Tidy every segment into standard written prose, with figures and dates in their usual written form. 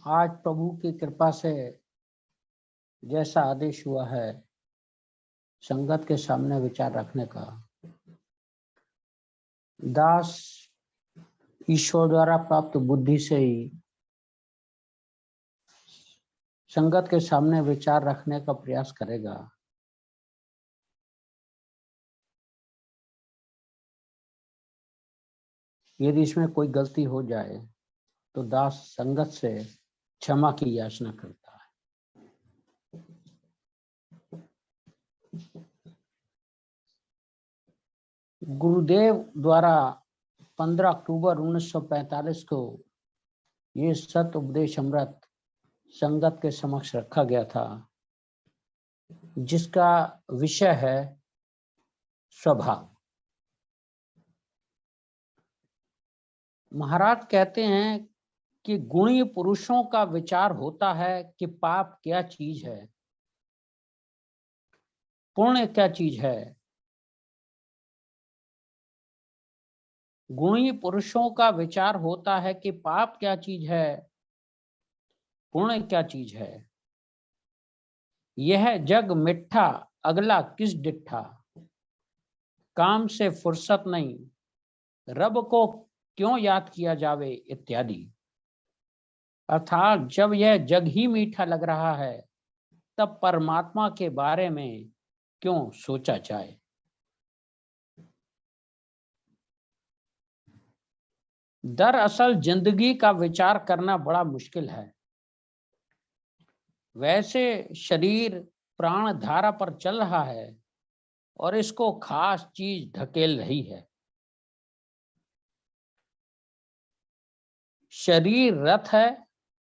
आज प्रभु की कृपा से जैसा आदेश हुआ है संगत के सामने विचार रखने का, दास ईश्वर द्वारा प्राप्त बुद्धि से ही संगत के सामने विचार रखने का प्रयास करेगा। यदि इसमें कोई गलती हो जाए तो दास संगत से क्षमा की याचना करता है। गुरुदेव द्वारा 15 अक्टूबर 1945 को ये सत उपदेश अमृत संगत के समक्ष रखा गया था, जिसका विषय है स्वभाव। महाराज कहते हैं कि गुणी पुरुषों का विचार होता है कि पाप क्या चीज है, पुण्य क्या चीज है। गुणी पुरुषों का विचार होता है कि पाप क्या चीज है, पुण्य क्या चीज है। यह जग मिठा अगला किस डिठा, काम से फुर्सत नहीं, रब को क्यों याद किया जावे इत्यादि। अर्थात जब यह जग ही मीठा लग रहा है तब परमात्मा के बारे में क्यों सोचा जाए। दरअसल जिंदगी का विचार करना बड़ा मुश्किल है। वैसे शरीर प्राण धारा पर चल रहा है और इसको खास चीज ढकेल रही है। शरीर रथ है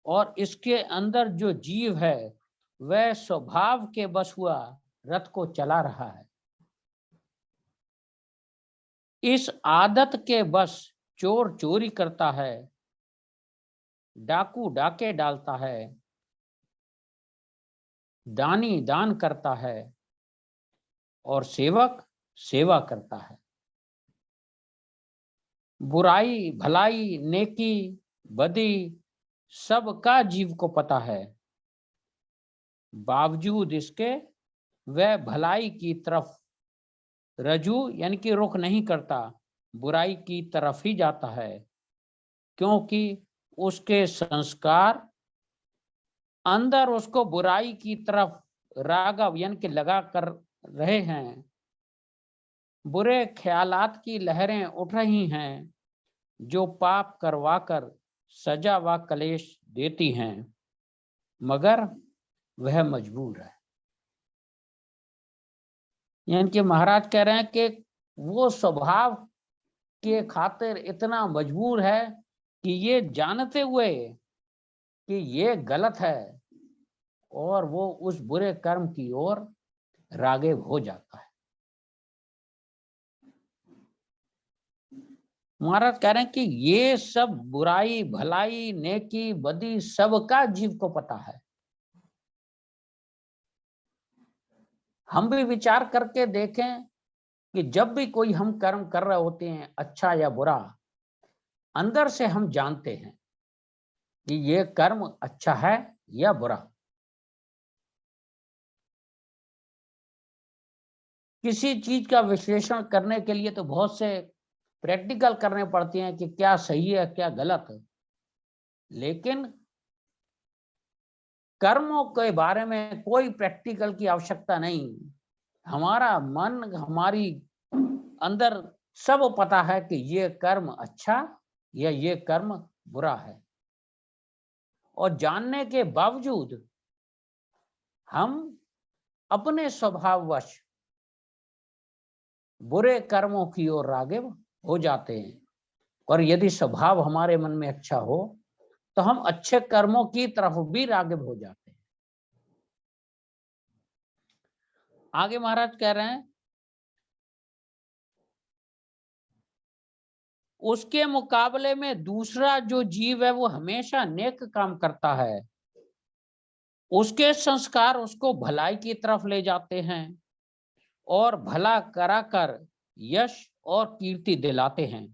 और इसके अंदर जो जीव है वह स्वभाव के बस हुआ रथ को चला रहा है। इस आदत के बस चोर चोरी करता है, डाकू डाके डालता है, दानी दान करता है और सेवक सेवा करता है। बुराई भलाई नेकी बदी सबका जीव को पता है, बावजूद इसके वह भलाई की तरफ रजू यानी कि रुख नहीं करता, बुराई की तरफ ही जाता है, क्योंकि उसके संस्कार अंदर उसको बुराई की तरफ रागव यानी कि लगा कर रहे हैं। बुरे ख्यालात की लहरें उठ रही हैं जो पाप करवाकर सजा व कलेश देती हैं, मगर वह मजबूर है। यानी कि महाराज कह रहे हैं कि वो स्वभाव के खातिर इतना मजबूर है कि ये जानते हुए कि ये गलत है और वो उस बुरे कर्म की ओर राग़िब हो जाता है। महाराज कह रहे हैं कि ये सब बुराई भलाई नेकी बदी सबका जीव को पता है। हम भी विचार करके देखें कि जब भी कोई हम कर्म कर रहे होते हैं अच्छा या बुरा, अंदर से हम जानते हैं कि ये कर्म अच्छा है या बुरा। किसी चीज का विश्लेषण करने के लिए तो बहुत से प्रैक्टिकल करने पड़ते हैं कि क्या सही है क्या गलत है, लेकिन कर्मों के बारे में कोई प्रैक्टिकल की आवश्यकता नहीं। हमारा मन हमारी अंदर सब पता है कि ये कर्म अच्छा या ये कर्म बुरा है, और जानने के बावजूद हम अपने स्वभाववश बुरे कर्मों की ओर राग़िब हो जाते हैं। और यदि स्वभाव हमारे मन में अच्छा हो तो हम अच्छे कर्मों की तरफ भी राग़िब हो जाते हैं। आगे महाराज कह रहे हैं, उसके मुकाबले में दूसरा जो जीव है वो हमेशा नेक काम करता है। उसके संस्कार उसको भलाई की तरफ ले जाते हैं और भला कराकर यश और कीर्ति दिलाते हैं।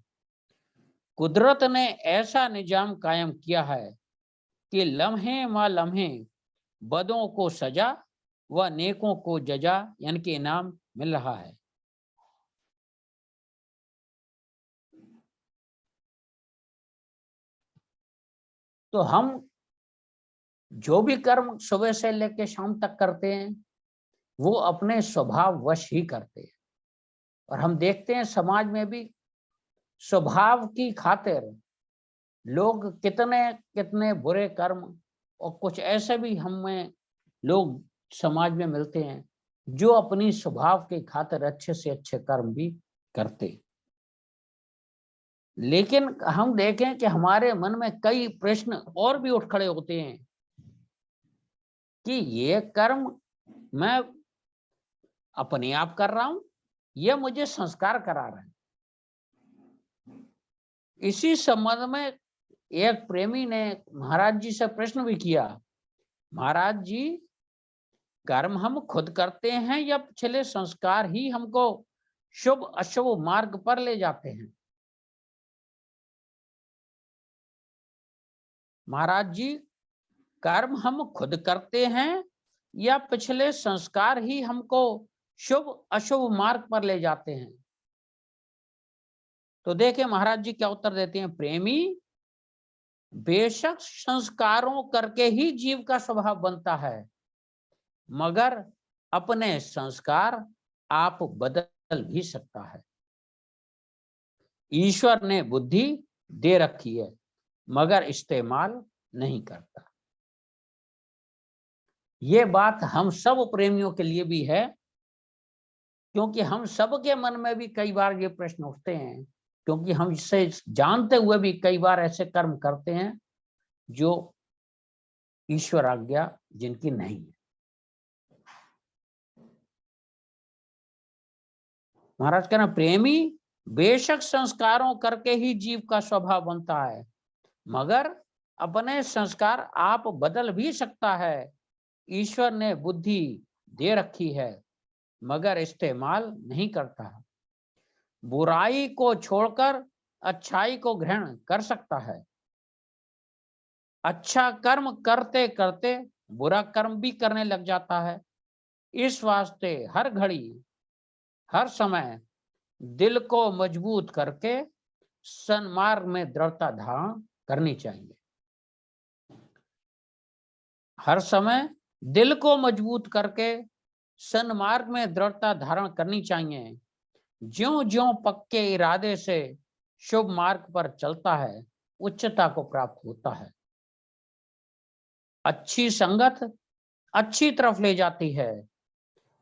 कुदरत ने ऐसा निजाम कायम किया है कि लम्हे मा लम्हे बदों को सजा व नेकों को जजा यानी कि इनाम मिल रहा है। तो हम जो भी कर्म सुबह से लेकर शाम तक करते हैं वो अपने स्वभाव वश ही करते हैं। और हम देखते हैं समाज में भी स्वभाव की खातिर लोग कितने कितने बुरे कर्म, और कुछ ऐसे भी हमें लोग समाज में मिलते हैं जो अपनी स्वभाव के खातिर अच्छे से अच्छे कर्म भी करते। लेकिन हम देखें कि हमारे मन में कई प्रश्न और भी उठ खड़े होते हैं कि ये कर्म मैं अपने आप कर रहा हूं या मुझे संस्कार करा रहे हैं। इसी संबंध में एक प्रेमी ने महाराज जी से प्रश्न भी किया, महाराज जी कर्म हम खुद करते हैं या पिछले संस्कार ही हमको शुभ अशुभ मार्ग पर ले जाते हैं? महाराज जी कर्म हम खुद करते हैं या पिछले संस्कार ही हमको शुभ अशुभ मार्ग पर ले जाते हैं? तो देखें महाराज जी क्या उत्तर देते हैं, प्रेमी बेशक संस्कारों करके ही जीव का स्वभाव बनता है, मगर अपने संस्कार आप बदल भी सकता है। ईश्वर ने बुद्धि दे रखी है मगर इस्तेमाल नहीं करता। ये बात हम सब प्रेमियों के लिए भी है, क्योंकि हम सब के मन में भी कई बार ये प्रश्न उठते हैं, क्योंकि हम इसे जानते हुए भी कई बार ऐसे कर्म करते हैं जो ईश्वर आज्ञा जिनकी नहीं है। महाराज कहना, प्रेमी बेशक संस्कारों करके ही जीव का स्वभाव बनता है, मगर अपने संस्कार आप बदल भी सकता है। ईश्वर ने बुद्धि दे रखी है मगर इस्तेमाल नहीं करता। बुराई को छोड़कर अच्छाई को ग्रहण कर सकता है। अच्छा कर्म करते करते बुरा कर्म भी करने लग जाता है। इस वास्ते हर घड़ी हर समय दिल को मजबूत करके सन्मार्ग में दृढ़ता धारण करनी चाहिए। हर समय दिल को मजबूत करके सन्मार्ग में दृढ़ता धारण करनी चाहिए। ज्यों ज्यों पक्के इरादे से शुभ मार्ग पर चलता है उच्चता को प्राप्त होता है। अच्छी संगत अच्छी तरफ ले जाती है।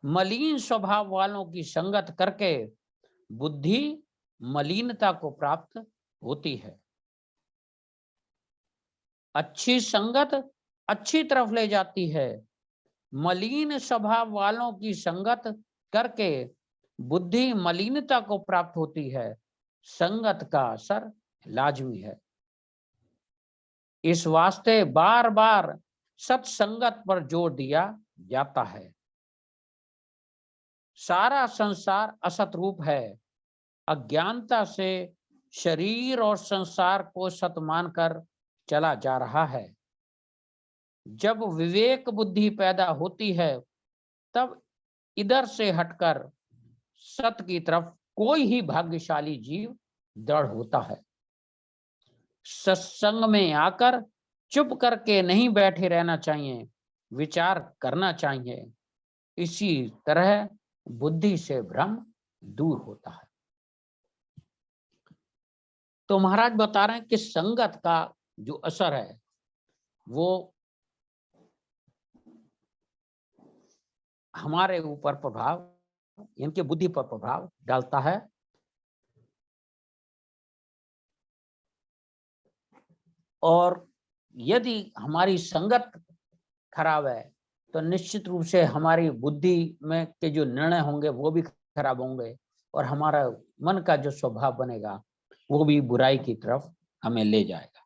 मलिन स्वभाव वालों की संगत करके बुद्धि मलिनता को प्राप्त होती है। अच्छी संगत अच्छी तरफ ले जाती है। मलिन स्वभाव वालों की संगत करके बुद्धि मलिनता को प्राप्त होती है। संगत का असर लाजमी है। इस वास्ते बार बार सत्संगत पर जोर दिया जाता है। सारा संसार असत रूप है। अज्ञानता से शरीर और संसार को सत मानकर चला जा रहा है। जब विवेक बुद्धि पैदा होती है तब इधर से हटकर सत की तरफ कोई ही भाग्यशाली जीव दृढ़ होता है। सत्संग में आकर चुप करके नहीं बैठे रहना चाहिए, विचार करना चाहिए। इसी तरह बुद्धि से भ्रम दूर होता है। तो महाराज बता रहे हैं कि संगत का जो असर है वो हमारे ऊपर प्रभाव, इनकी बुद्धि पर प्रभाव डालता है। और यदि हमारी संगत खराब है तो निश्चित रूप से हमारी बुद्धि में के जो निर्णय होंगे वो भी खराब होंगे और हमारा मन का जो स्वभाव बनेगा वो भी बुराई की तरफ हमें ले जाएगा।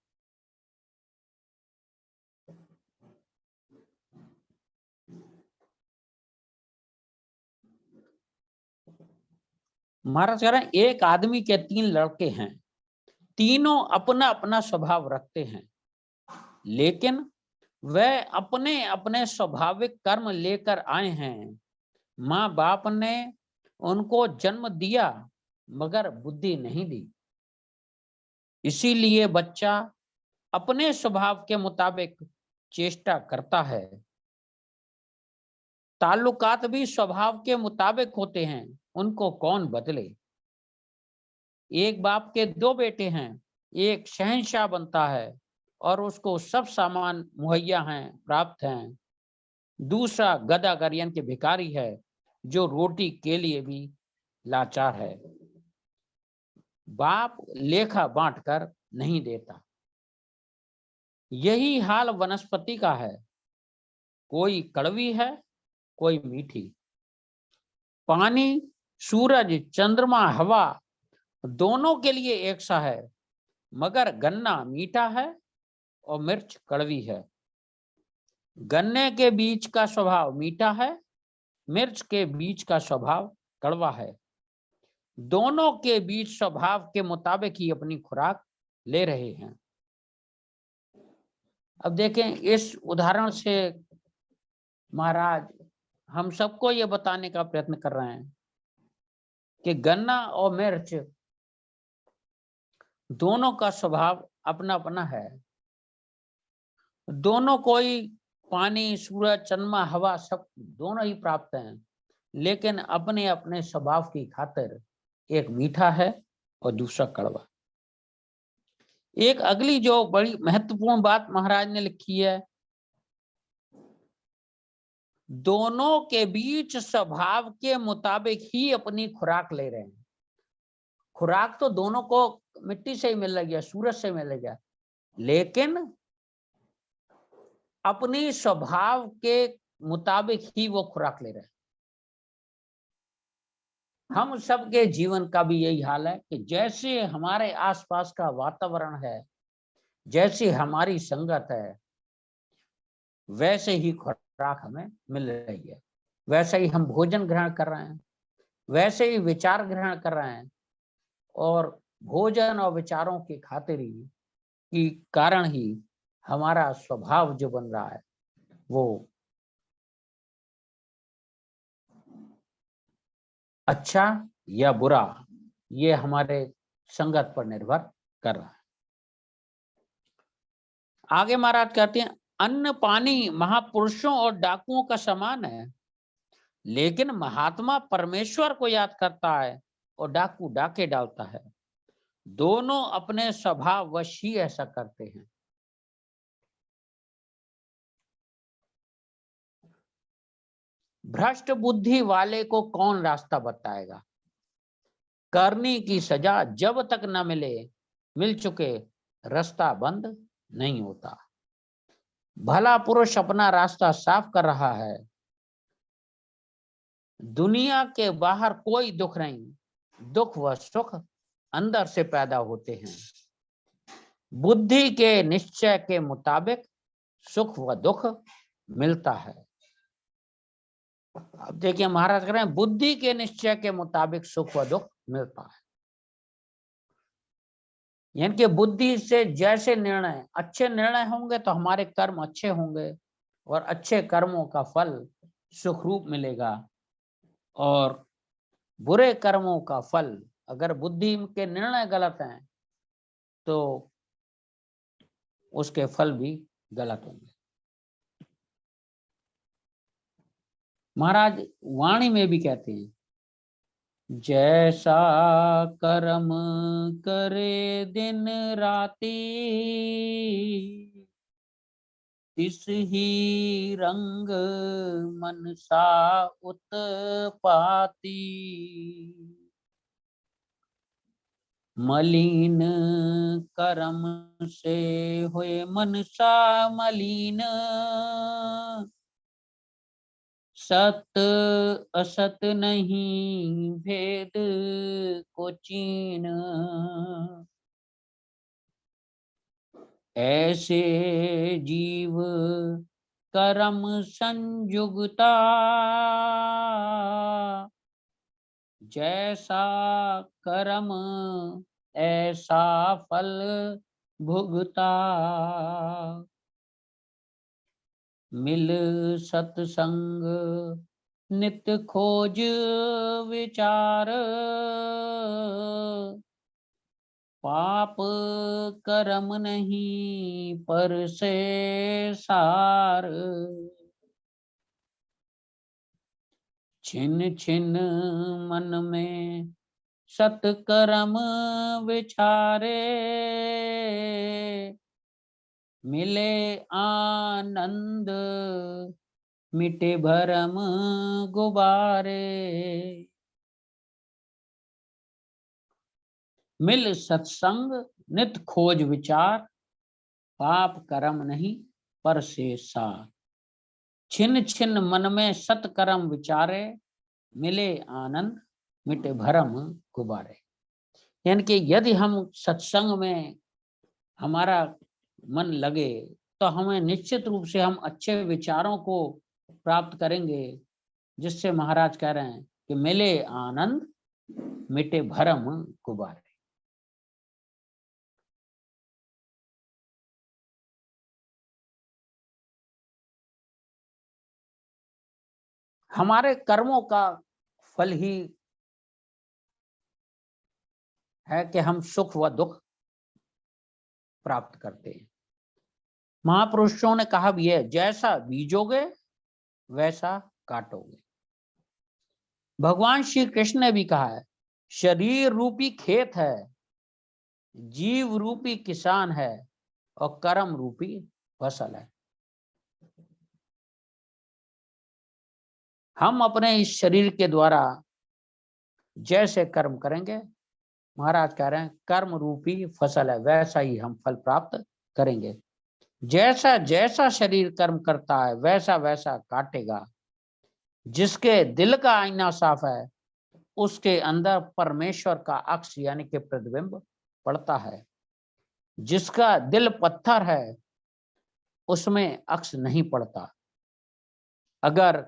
महाराज कह रहे हैं, एक आदमी के 3 लड़के हैं, तीनों अपना अपना स्वभाव रखते हैं, लेकिन वह अपने अपने स्वाभाविक कर्म लेकर आए हैं। माँ बाप ने उनको जन्म दिया मगर बुद्धि नहीं दी। इसीलिए बच्चा अपने स्वभाव के मुताबिक चेष्टा करता है। ताल्लुकात भी स्वभाव के मुताबिक होते हैं, उनको कौन बदले। एक बाप के दो बेटे हैं, एक शहंशाह बनता है और उसको सब सामान मुहैया हैं, प्राप्त हैं। दूसरा गदागर यानी कि भिखारी है, जो रोटी के लिए भी लाचार है। बाप लेखा बांटकर नहीं देता। यही हाल वनस्पति का है, कोई कड़वी है, कोई मीठी। पानी, सूरज, चंद्रमा, हवा दोनों के लिए एक सा है, मगर गन्ना मीठा है और मिर्च कड़वी है। गन्ने के बीज का स्वभाव मीठा है, मिर्च के बीज का स्वभाव कड़वा है। दोनों के बीज स्वभाव के मुताबिक ही अपनी खुराक ले रहे हैं। अब देखें, इस उदाहरण से महाराज हम सबको ये बताने का प्रयत्न कर रहे हैं कि गन्ना और मिर्च दोनों का स्वभाव अपना अपना है। दोनों कोई पानी, सूरज, चंद्रमा, हवा सब दोनों ही प्राप्त हैं, लेकिन अपने अपने स्वभाव की खातिर एक मीठा है और दूसरा कड़वा। एक अगली जो बड़ी महत्वपूर्ण बात महाराज ने लिखी है, दोनों के बीच स्वभाव के मुताबिक ही अपनी खुराक ले रहे हैं। खुराक तो दोनों को मिट्टी से ही मिल रही है, सूरज से मिल रही है, लेकिन अपनी स्वभाव के मुताबिक ही वो खुराक ले रहे हैं। हम सबके जीवन का भी यही हाल है कि जैसे हमारे आसपास का वातावरण है, जैसी हमारी संगत है, वैसे ही खुराक हमें मिल रही है, वैसे ही हम भोजन ग्रहण कर रहे हैं, वैसे ही विचार ग्रहण कर रहे हैं, और भोजन और विचारों की खातिर ही की कारण ही हमारा स्वभाव जो बन रहा है वो अच्छा या बुरा, ये हमारे संगत पर निर्भर कर रहा है। आगे महाराज कहते हैं, अन्न पानी महापुरुषों और डाकुओं का समान है, लेकिन महात्मा परमेश्वर को याद करता है और डाकू डाके डालता है। दोनों अपने स्वभाव वश ही ऐसा करते हैं। भ्रष्ट बुद्धि वाले को कौन रास्ता बताएगा। करनी की सजा जब तक न मिल चुके रास्ता बंद नहीं होता। भला पुरुष अपना रास्ता साफ कर रहा है। दुनिया के बाहर कोई दुख नहीं, दुख व सुख अंदर से पैदा होते हैं। बुद्धि के निश्चय के मुताबिक सुख व दुख मिलता है। अब देखिए महाराज कह रहे हैं, बुद्धि के निश्चय के मुताबिक सुख व दुख मिलता है। यानी कि बुद्धि से जैसे निर्णय, अच्छे निर्णय होंगे तो हमारे कर्म अच्छे होंगे और अच्छे कर्मों का फल सुखरूप मिलेगा, और बुरे कर्मों का फल, अगर बुद्धि के निर्णय गलत हैं तो उसके फल भी गलत होंगे। महाराज वाणी में भी कहते हैं, जैसा कर्म करे दिन राती, तिस ही रंग मनसा उत्पाती। मलिन कर्म से हुए मनसा मलिन, सत असत नहीं भेद को चीन। ऐसे जीव कर्म संयुगता, जैसा कर्म ऐसा फल भुगता। मिल सत्संग नित्य खोज विचार, पाप कर्म नहीं पर से सार, छिन छिन मन में सत्कर्म विचारे, मिले आनंद मिटे भरम गुबारे। मिल सत्संग नित खोज विचार, पाप कर्म नहीं पर से सार, छिन छिन मन में सत्कर्म विचारे, मिले आनंद मिटे भरम गुबारे। यानी कि यदि हम सत्संग में हमारा मन लगे तो हमें निश्चित रूप से हम अच्छे विचारों को प्राप्त करेंगे, जिससे महाराज कह रहे हैं कि मिले आनंद मिटे भरम गुबारे। हमारे कर्मों का फल ही है कि हम सुख व दुख प्राप्त करते हैं। महापुरुषों ने कहा भी है, जैसा बीजोगे वैसा काटोगे। भगवान श्री कृष्ण ने भी कहा है, शरीर रूपी खेत है, जीव रूपी किसान है और कर्म रूपी फसल है। हम अपने इस शरीर के द्वारा जैसे कर्म करेंगे, महाराज कह रहे हैं कर्म रूपी फसल है, वैसा ही हम फल प्राप्त करेंगे। जैसा जैसा शरीर कर्म करता है वैसा वैसा काटेगा। जिसके दिल का आईना साफ है उसके अंदर परमेश्वर का अक्ष यानी कि प्रतिबिंब पड़ता है। जिसका दिल पत्थर है उसमें अक्ष नहीं पड़ता। अगर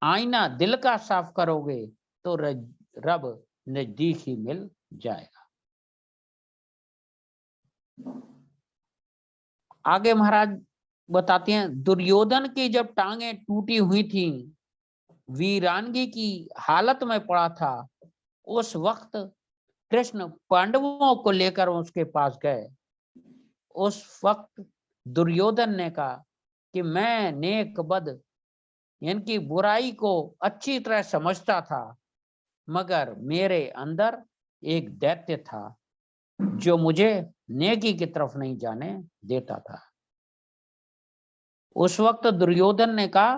आईना दिल का साफ करोगे तो रब नजदीक ही मिल जाएगा। आगे महाराज बताते हैं, दुर्योधन की जब टांगे टूटी हुई थी, वीरांगी की हालत में पड़ा था, उस वक्त कृष्ण पांडवों को लेकर उसके पास गए। उस वक्त दुर्योधन ने कहा कि मैं नेक बद यानी कि बुराई को अच्छी तरह समझता था, मगर मेरे अंदर एक दैत्य था जो मुझे नेकी की तरफ नहीं जाने देता था। उस वक्त दुर्योधन ने कहा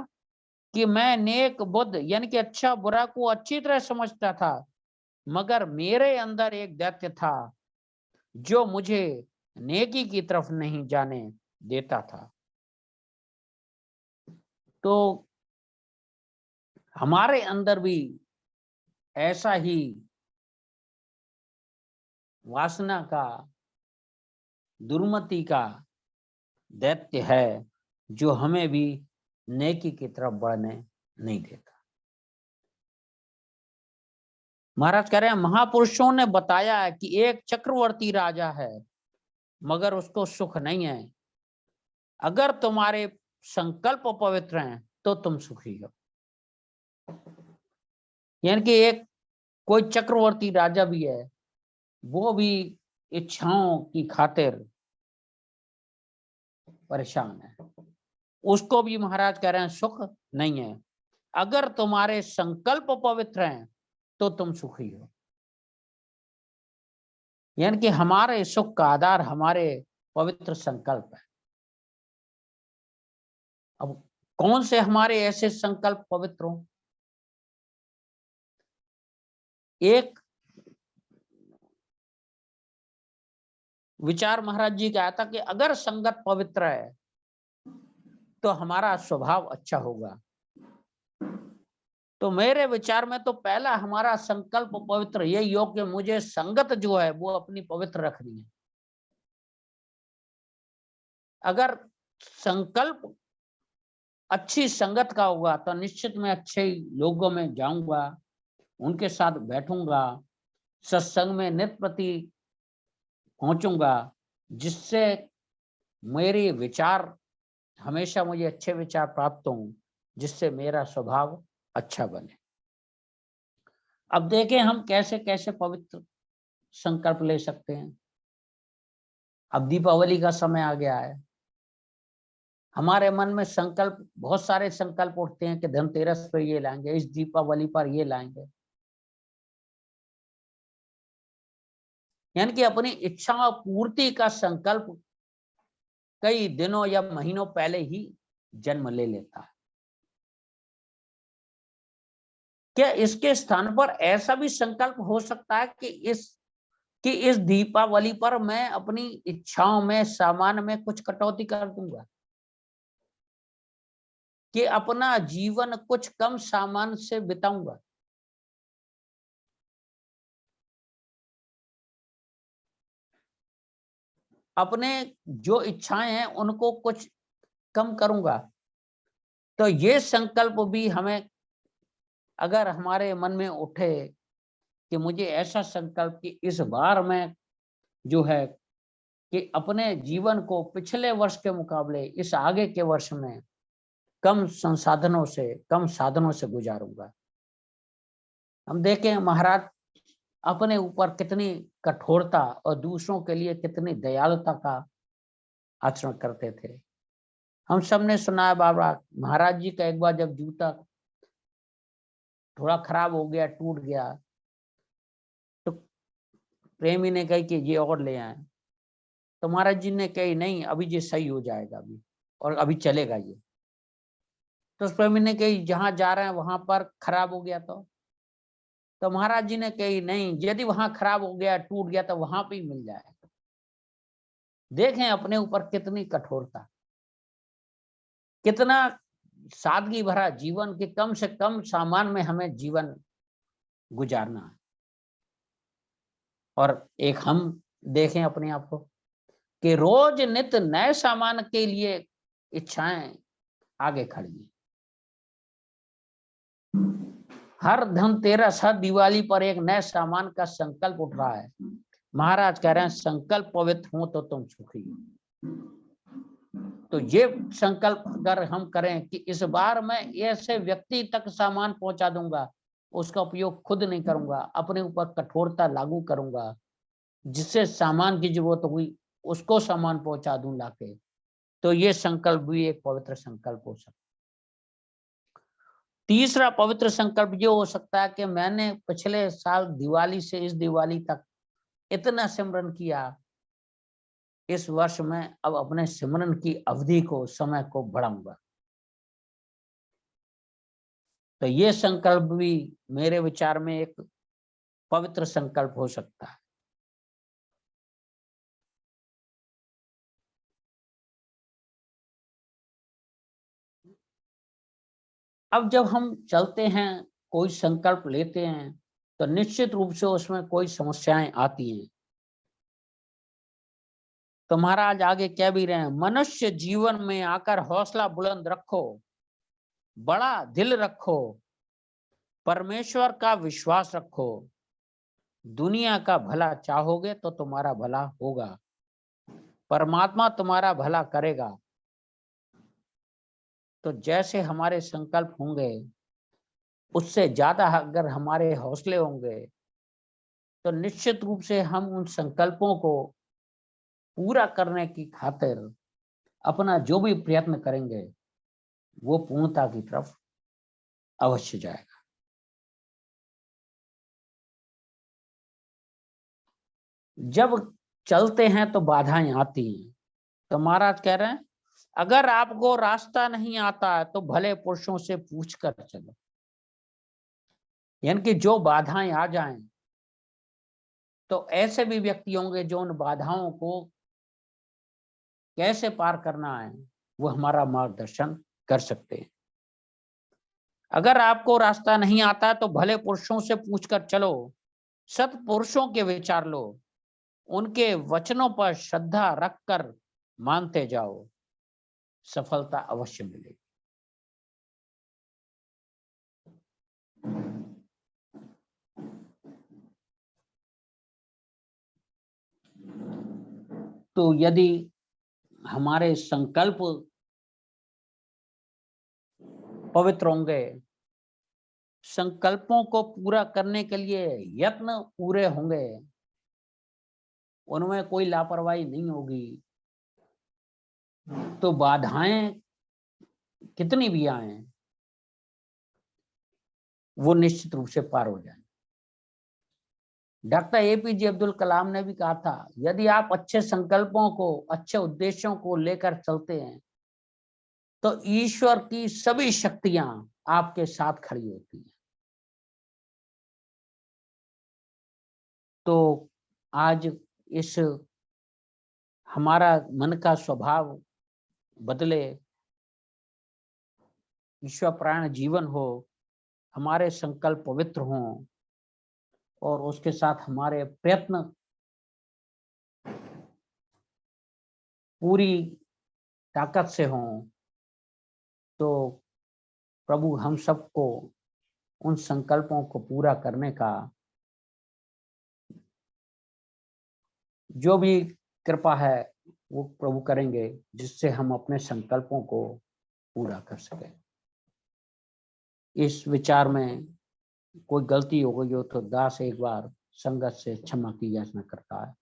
कि मैं नेक बुद्ध यानी कि अच्छा बुरा को अच्छी तरह समझता था, मगर मेरे अंदर एक दैत्य था जो मुझे नेकी की तरफ नहीं जाने देता था। तो हमारे अंदर भी ऐसा ही वासना का, दुर्मति का दैत्य है जो हमें भी नेकी की तरफ बढ़ने नहीं देता। महाराज कह रहे हैं, महापुरुषों ने बताया है कि एक चक्रवर्ती राजा है मगर उसको सुख नहीं है। अगर तुम्हारे संकल्प पवित्र हैं तो तुम सुखी हो। यानी कि एक कोई चक्रवर्ती राजा भी है, वो भी इच्छाओं की खातिर परेशान है, उसको भी महाराज कह रहे हैं सुख नहीं है। अगर तुम्हारे संकल्प पवित्र हैं तो तुम सुखी हो। यानी कि हमारे सुख का आधार हमारे पवित्र संकल्प है। अब कौन से हमारे ऐसे संकल्प पवित्र हो? एक विचार महाराज जी का आया था कि अगर संगत पवित्र है तो हमारा स्वभाव अच्छा होगा। तो मेरे विचार में तो पहला हमारा संकल्प पवित्र यही हो कि मुझे संगत जो है वो अपनी पवित्र रखनी है। अगर संकल्प अच्छी संगत का होगा तो निश्चित मैं अच्छे लोगों में जाऊंगा, उनके साथ बैठूंगा, सत्संग में नित्य प्रति पहुंचूंगा, जिससे मेरे विचार हमेशा मुझे अच्छे विचार प्राप्त हों, जिससे मेरा स्वभाव अच्छा बने। अब देखें हम कैसे कैसे पवित्र संकल्प ले सकते हैं। अब दीपावली का समय आ गया है, हमारे मन में संकल्प, बहुत सारे संकल्प उठते हैं कि धनतेरस पर ये लाएंगे, इस दीपावली पर ये लाएंगे, यानी कि अपनी इच्छा पूर्ति का संकल्प कई दिनों या महीनों पहले ही जन्म ले लेता है। क्या इसके स्थान पर ऐसा भी संकल्प हो सकता है कि इस दीपावली पर मैं अपनी इच्छाओं में, सामान में कुछ कटौती कर दूंगा, कि अपना जीवन कुछ कम सामान से बिताऊंगा? अपने जो इच्छाएं हैं उनको कुछ कम करूंगा। तो ये संकल्प भी हमें, अगर हमारे मन में उठे कि मुझे ऐसा संकल्प कि इस बार मैं जो है कि अपने जीवन को पिछले वर्ष के मुकाबले इस आगे के वर्ष में कम संसाधनों से, कम साधनों से गुजारूंगा। हम देखें महाराज अपने ऊपर कितनी कठोरता और दूसरों के लिए कितनी दयालुता का आचरण करते थे। हम सब ने सुना है बाबा महाराज जी का, एक बार जब जूता थोड़ा खराब हो गया, टूट गया, तो प्रेमी ने कही कि ये और ले आए। तो महाराज जी ने कही नहीं, अभी ये सही हो जाएगा अभी, और अभी चलेगा ये। तो उस प्रेमी ने कही जहां जा रहे हैं वहां पर खराब हो गया तो महाराज जी ने कही नहीं, यदि वहां खराब हो गया, टूट गया, तो वहां पे ही मिल जाएगा। देखें अपने ऊपर कितनी कठोरता, कितना सादगी भरा जीवन, के कम से कम सामान में हमें जीवन गुजारना है। और एक हम देखें अपने आप को कि रोज नित्य नए सामान के लिए इच्छाएं आगे खड़ी हैं। हर धनतेरस, हर दिवाली पर एक नए सामान का संकल्प उठ रहा है। महाराज कह रहे हैं संकल्प पवित्र हो तो तुम सुखी हो। तो ये संकल्प अगर हम करें कि इस बार मैं ऐसे व्यक्ति तक सामान पहुंचा दूंगा, उसका उपयोग खुद नहीं करूंगा, अपने ऊपर कठोरता लागू करूंगा, जिससे सामान की जरूरत हुई उसको सामान पहुंचा दूं लाके, तो ये संकल्प भी एक पवित्र संकल्प हो सकता है। तीसरा पवित्र संकल्प ये हो सकता है कि मैंने पिछले साल दिवाली से इस दिवाली तक इतना सिमरन किया, इस वर्ष में अब अपने सिमरन की अवधि को, समय को बढ़ाऊंगा। तो ये संकल्प भी मेरे विचार में एक पवित्र संकल्प हो सकता है। अब जब हम चलते हैं, कोई संकल्प लेते हैं, तो निश्चित रूप से उसमें कोई समस्याएं आती हैं। तो महाराज आगे कह भी रहे हैं, मनुष्य जीवन में आकर हौसला बुलंद रखो, बड़ा दिल रखो, परमेश्वर का विश्वास रखो, दुनिया का भला चाहोगे तो तुम्हारा भला होगा, परमात्मा तुम्हारा भला करेगा। तो जैसे हमारे संकल्प होंगे, उससे ज्यादा अगर हमारे हौसले होंगे, तो निश्चित रूप से हम उन संकल्पों को पूरा करने की खातिर अपना जो भी प्रयत्न करेंगे, वो पूर्णता की तरफ अवश्य जाएगा। जब चलते हैं तो बाधाएं आती हैं। तो महाराज कह रहे हैं, अगर आपको रास्ता नहीं आता है तो भले पुरुषों से पूछ कर चलो। यानी कि जो बाधाएं आ जाएं, तो ऐसे भी व्यक्ति होंगे जो उन बाधाओं को कैसे पार करना है, वो हमारा मार्गदर्शन कर सकते हैं। अगर आपको रास्ता नहीं आता तो भले पुरुषों से पूछकर चलो, सत्पुरुषों के विचार लो, उनके वचनों पर श्रद्धा रखकर मानते जाओ, सफलता अवश्य मिलेगी। तो यदि हमारे संकल्प पवित्र होंगे, संकल्पों को पूरा करने के लिए यत्न पूरे होंगे, उनमें कोई लापरवाही नहीं होगी, तो बाधाएं कितनी भी आए वो निश्चित रूप से पार हो जाए। डॉक्टर एपीजे अब्दुल कलाम ने भी कहा था, यदि आप अच्छे संकल्पों को, अच्छे उद्देश्यों को लेकर चलते हैं तो ईश्वर की सभी शक्तियां आपके साथ खड़ी होती हैं। तो आज इस हमारा मन का स्वभाव बदले, ईश्वर प्राण जीवन हो, हमारे संकल्प पवित्र हों और उसके साथ हमारे प्रयत्न पूरी ताकत से हों, तो प्रभु हम सबको उन संकल्पों को पूरा करने का जो भी कृपा है वो प्रभु करेंगे, जिससे हम अपने संकल्पों को पूरा कर सकें। इस विचार में कोई गलती हो गई हो तो दास एक बार संगत से क्षमा की याचना करता है।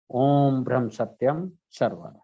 ओम ब्रह्म सत्यम सर्वम।